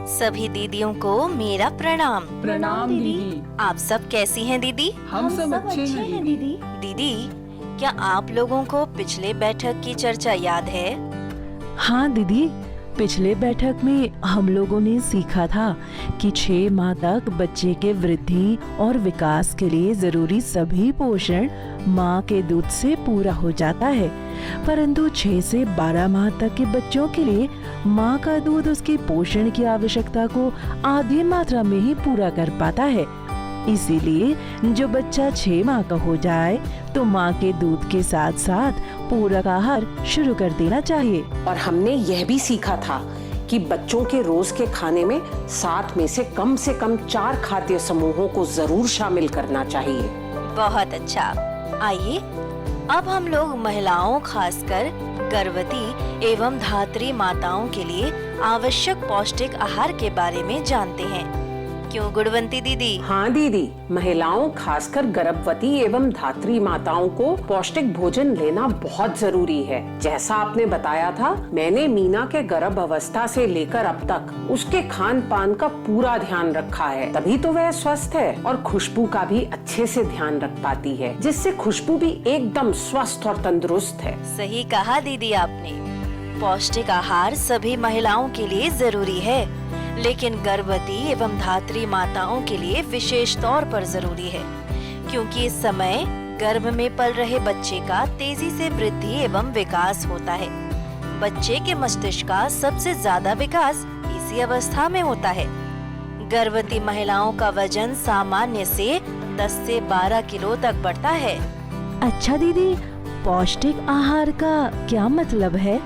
सभी दीदियों को मेरा प्रणाम। प्रणाम दीदी। आप सब कैसी हैं दीदी? हम सब अच्छे हैं दीदी। दीदी, क्या आप लोगों को पिछले बैठक की चर्चा याद है? हाँ दीदी, पिछले बैठक में हम लोगों ने सीखा था कि 6 माह तक बच्चे के वृद्धि और विकास के लिए जरूरी सभी पोषण माँ के दूध से पूरा हो जाता है, परंतु 6 से 12 माह तक के बच्चों के लिए माँ का दूध उसके पोषण की आवश्यकता को आधी मात्रा में ही पूरा कर पाता है। इसीलिए जो बच्चा 6 माह का हो जाए तो माँ के दूध के साथ साथ पूरक आहार शुरू कर देना चाहिए। और हमने यह भी सीखा था कि बच्चों के रोज के खाने में 7 में से कम 4 खाद्य समूहों को जरूर शामिल करना चाहिए। बहुत अच्छा। आइए अब हम लोग महिलाओं, खासकर गर्भवती एवं धात्री माताओं के लिए आवश्यक पौष्टिक आहार के बारे में जानते हैं। क्यों गुणवंती दीदी? हाँ दीदी, महिलाओं खासकर गर्भवती एवं धात्री माताओं को पौष्टिक भोजन लेना बहुत जरूरी है। जैसा आपने बताया था, मैंने मीना के गर्भ अवस्था से लेकर अब तक उसके खान पान का पूरा ध्यान रखा है, तभी तो वह स्वस्थ है और खुशबू का भी अच्छे से ध्यान रख पाती है, जिससे खुशबू भी एकदम स्वस्थ और तंदुरुस्त है। सही कहा दीदी आपने। पौष्टिक आहार सभी महिलाओं के लिए जरूरी है, लेकिन गर्भवती एवं धात्री माताओं के लिए विशेष तौर पर जरूरी है, क्योंकि इस समय गर्भ में पल रहे बच्चे का तेजी से वृद्धि एवं विकास होता है। बच्चे के मस्तिष्क का सबसे ज्यादा विकास इसी अवस्था में होता है। गर्भवती महिलाओं का वजन सामान्य से 10 से 12 किलो तक बढ़ता है। अच्छा दीदी, पौष्टिक आहार का क्या मतलब है?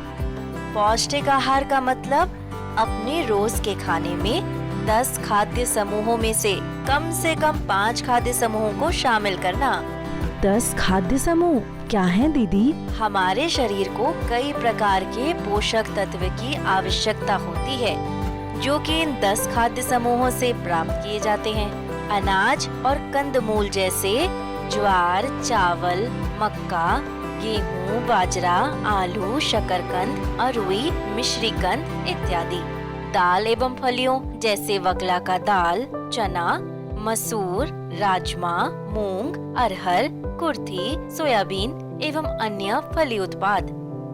पौष्टिक आहार का मतलब अपने रोज के खाने में 10 खाद्य समूहों में से कम 5 खाद्य समूहों को शामिल करना। 10 खाद्य समूह क्या हैं दीदी? हमारे शरीर को कई प्रकार के पोषक तत्व की आवश्यकता होती है, जो कि इन 10 खाद्य समूहों से प्राप्त किए जाते हैं। अनाज और कंदमूल जैसे ज्वार, चावल, मक्का, गेहूँ, बाजरा, आलू, शकरकंद, अरुई, मिश्रीकंद इत्यादि। दाल एवं फलियों जैसे वकला का दाल, चना, मसूर, राजमा, मूंग, अरहर, कुर्थी, सोयाबीन एवं अन्य फली उत्पाद।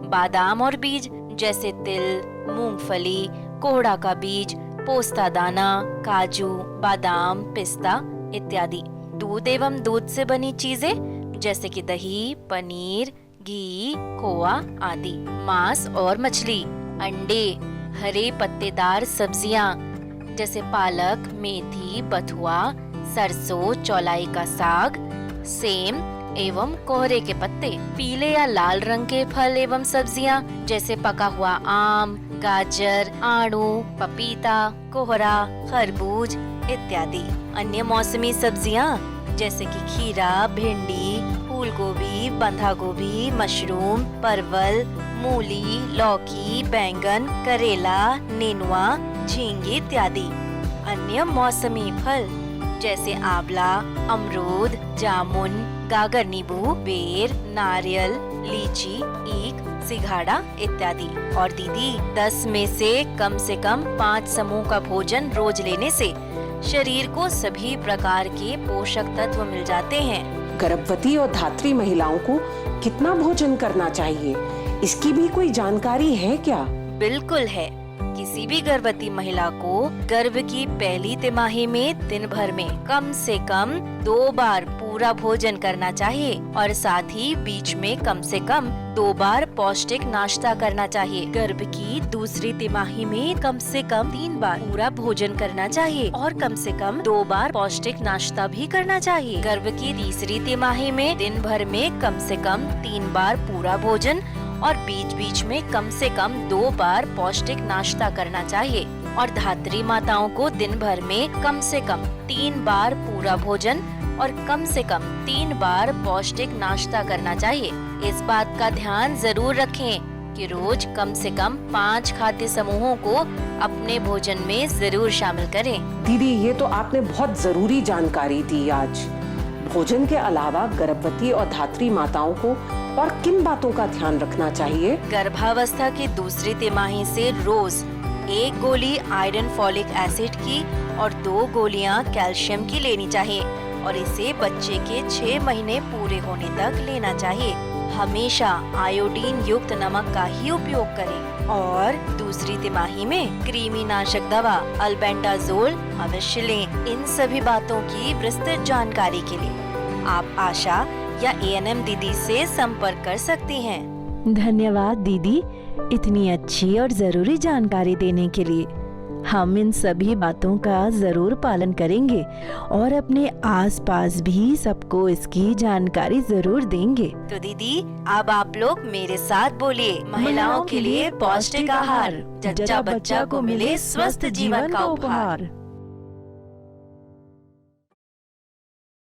बादाम और बीज जैसे तिल, मूंगफली, कोहड़ा का बीज, पोस्ता दाना, काजू, बादाम, पिस्ता इत्यादि। दूध एवं दूध से बनी चीजें जैसे कि दही, पनीर, घी, खोआ आदि। मांस और मछली, अंडे, हरे पत्तेदार सब्जियां जैसे पालक, मेथी, बथुआ, सरसों, चौलाई का साग, सेम एवं कोहरे के पत्ते। पीले या लाल रंग के फल एवं सब्जियां जैसे पका हुआ आम, गाजर, आड़ू, पपीता, कोहरा, खरबूज इत्यादि। अन्य मौसमी सब्जियां जैसे कि खीरा, भिंडी, फूल गोभी, बंधा गोभी, मशरूम, परवल, मूली, लौकी, बैंगन, करेला, नेनुआ, झींगे इत्यादि। अन्य मौसमी फल जैसे आंवला, अमरूद, जामुन, गागर नींबू, बेर, नारियल, लीची, ईख, सिंघाड़ा इत्यादि। और दीदी, 10 में से कम 5 समूह का भोजन रोज लेने से शरीर को सभी प्रकार के पोषक तत्व मिल जाते हैं। गर्भवती और धात्री महिलाओं को कितना भोजन करना चाहिए, इसकी भी कोई जानकारी है क्या? बिल्कुल है। किसी भी गर्भवती महिला को गर्भ की पहली तिमाही में दिन भर में कम से कम 2 बार पूरा भोजन करना चाहिए और साथ ही बीच में कम से कम 2 बार पौष्टिक नाश्ता करना चाहिए। गर्भ की दूसरी तिमाही में कम से कम 3 बार पूरा भोजन करना चाहिए और कम से कम 2 बार पौष्टिक नाश्ता भी करना चाहिए। गर्भ की तीसरी तिमाही में दिन भर में कम से कम 3 बार पूरा भोजन और बीच बीच में कम से कम 2 बार पौष्टिक नाश्ता करना चाहिए। और धात्री माताओं को दिन भर में कम से कम 3 बार पूरा भोजन और कम से कम 3 बार पौष्टिक नाश्ता करना चाहिए। इस बात का ध्यान जरूर रखें कि रोज कम से कम 5 खाद्य समूहों को अपने भोजन में जरूर शामिल करें। दीदी, ये तो आपने बहुत जरूरी जानकारी दी आज। भोजन के अलावा गर्भवती और धात्री माताओं को और किन बातों का ध्यान रखना चाहिए? गर्भावस्था की दूसरी तिमाही से रोज 1 गोली आयरन फॉलिक एसिड की और 2 गोलियां कैल्शियम की लेनी चाहिए और इसे बच्चे के 6 महीने पूरे होने तक लेना चाहिए। हमेशा आयोडीन युक्त नमक का ही उपयोग करें और दूसरी तिमाही में कृमिनाशक दवा अल्बेंडाजोल अवश्य लें। इन सभी बातों की विस्तृत जानकारी के लिए आप आशा या एएनएम दीदी से संपर्क कर सकती हैं। धन्यवाद दीदी, इतनी अच्छी और जरूरी जानकारी देने के लिए। हम इन सभी बातों का जरूर पालन करेंगे और अपने आसपास भी सबको इसकी जानकारी जरूर देंगे। तो दीदी अब आप लोग मेरे साथ बोलिए, महिलाओं के लिए पौष्टिक आहार, जच्चा बच्चा को मिले स्वस्थ जीवन का उपहार।